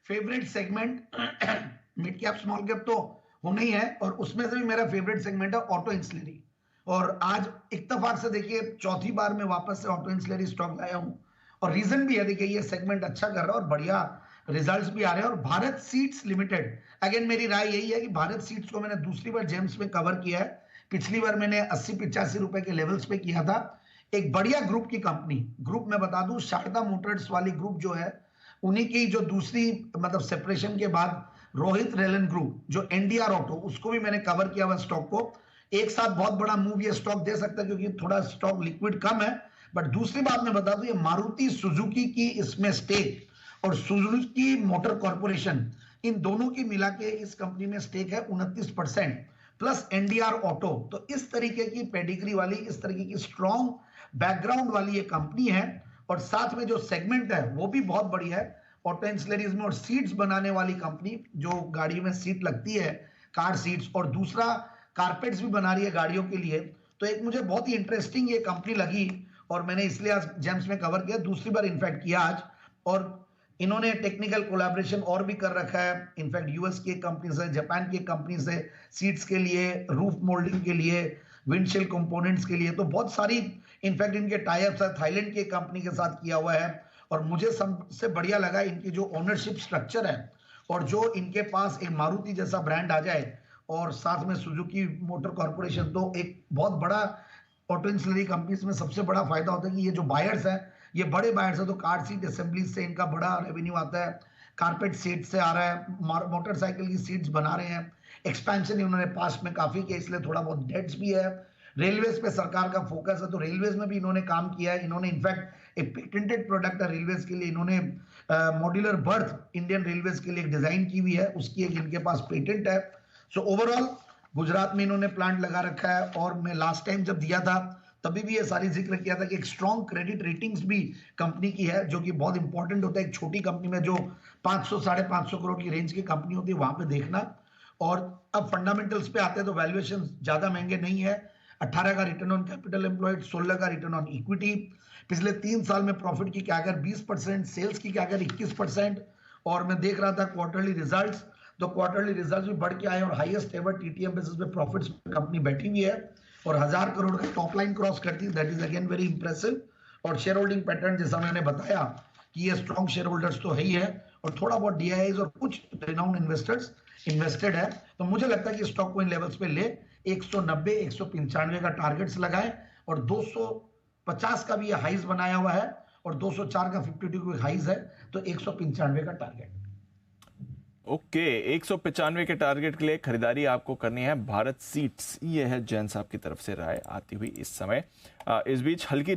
Favourite segment mid cap small cap तो होना ही है, और उसमें से भी मेरा फेवरेट सेगमेंट है ऑटो इंसुलरी। और आज इत्तेफाक से देखिए चौथी बार मैं वापस से ऑटो इंसुलरी स्टॉक लाया हूं, और रीजन भी है, देखिए ये सेगमेंट अच्छा कर रहा है और बढ़िया रिजल्ट्स भी आ रहे हैं। और भारत सीड्स लिमिटेड, अगेन मेरी राय यही है कि भारत सीड्स को मैंने दूसरी बार जेम्स में कवर किया है। पिछली बार मैंने 80-85 रुपए के लेवल्स पे किया था। एक बढ़िया ग्रुप की कंपनी, ग्रुप में बता दूं शारदा मोटर्स वाली ग्रुप जो है, उन्हीं की जो दूसरी मतलब सेपरेशन के बाद रोहित रेलन ग्रुप जो एनडीआर ऑटो, उसको भी मैंने कवर किया हुआ स्टॉक को। एक साथ बहुत बड़ा मूव ये स्टॉक दे सकता है क्योंकि थोड़ा स्टॉक लिक्विड कम है। बट दूसरी बात मैं बता दूं, ये मारुति सुजुकी की इसमें स्टेक और सुजुकी मोटर कॉर्पोरेशन, इन दोनों की मिला के इस कंपनी में स्टेक है 29% प्लस एनडीआर ऑटो। तो इस तरीके की पेडिग्री वाली, इस तरीके की स्ट्रॉन्ग बैकग्राउंड वाली ये कंपनी है। और साथ में जो सेगमेंट है वो भी बहुत बढ़िया है ऑटो इंसुलरीज में। और सीट्स बनाने वाली कंपनी जो गाड़ी में सीट लगती है, कार सीट्स, और दूसरा कारपेट्स भी बना रही है गाड़ियों के लिए। तो एक मुझे बहुत ही इंटरेस्टिंग ये कंपनी लगी और मैंने इसलिए आज जेम्स में कवर किया, दूसरी बार इनफैक्ट किया आज। और इन्होंने टेक्निकल कोलैबोरेशन और भी कर रखा है, इनफैक्ट यूएस की कंपनी से, जापान की कंपनी से, सीट्स के लिए, रूफ मोल्डिंग के लिए, विंडशील्ड कंपोनेंट्स के लिए। तो बहुत सारी इनफैक्ट इनके टाइप्स है, थाईलैंड की कंपनी के साथ किया हुआ है। और मुझे सबसे बढ़िया लगा इनकी जो ओनरशिप स्ट्रक्चर है, और जो इनके पास एक मारुति जैसा ब्रांड आ जाए और साथ में सुजुकी मोटर कॉर्पोरेशन, तो एक बहुत बड़ा ऑटो इंसुलरी कंपनीज में सबसे बड़ा फायदा होता है कि ये जो बायर्स हैं, ये बड़े बायर्स हैं। तो कार सीट असेंबलीज से इनका बड़ा रेवेन्यू आता है, कारपेट सीट से आ रहा है, मोटरसाइकिल की सीट्स बना रहे हैं। एक्सपेंशन इन्होंने पास्ट में काफी किया, इसलिए थोड़ा बहुत डेट्स भी है। रेलवेज पे सरकार का फोकस है, तो रेलवेज में भी इन्होंने काम किया है। इन्होंने इनफैक्ट एक पेटेंटेड प्रोडक्ट है रेलवेज के लिए, इन्होंने मॉड्यूलर बर्थ इंडियन रेलवेज के लिए एक डिजाइन की हुई है, उसकी एक इनके पास पेटेंट है। सो ओवरऑल गुजरात में इन्होंने प्लांट लगा रखा है। और मैं लास्ट टाइम जब दिया था तभी भी ये सारी जिक्र किया था कि एक स्ट्रॉन्ग क्रेडिट रेटिंग्स भी कंपनी की है, जो कि बहुत इंपॉर्टेंट होता है एक छोटी कंपनी में, जो 500-550 करोड़ की रेंज की कंपनी होती है, वहां पे देखना। और अब फंडामेंटल्स पे आते हैं तो वैल्यूएशन ज्यादा महंगे नहीं है। 18 का रिटर्न ऑन कैपिटल एम्प्लॉयड, 16 का रिटर्न ऑन इक्विटी, पिछले 3 साल में प्रॉफिट की क्या अगर 20%, सेल्स की क्या अगर 21%। और मैं देख रहा था क्वार्टरली रिजल्ट्स, तो क्वार्टरली रिजल्ट्स भी बढ़ के आए और हाईएस्ट एवर टीटीएम बेसिस पे प्रॉफिट्स कंपनी बैठी हुई है और 1000 करोड़ का टॉप लाइन क्रॉस करती है, that is again very impressive. और शेयर होल्डिंग पैटर्न जैसा मैंने बताया कि ये स्ट्रॉन्ग शेयर होल्डर्स तो है ही है, और थोड़ा बहुत डीआईआईज और कुछ रिनाउंड इन्वेस्टर्स इन्वेस्टेड है। तो मुझे लगता है कि स्टॉक को इन लेवल्स पे ले 190-195 का टारगेट्स लगाए, और 250 का भी ये हाइज बनाया हुआ है, और 204 का 52 का हाइज है, तो 195 का टारगेट। ओके, 195 के टारगेट के लिए खरीदारी आपको करनी है भारत सीट्स। ये है जैन साहब की तरफ से राय आती हुई इस समय। इस बीच हल्की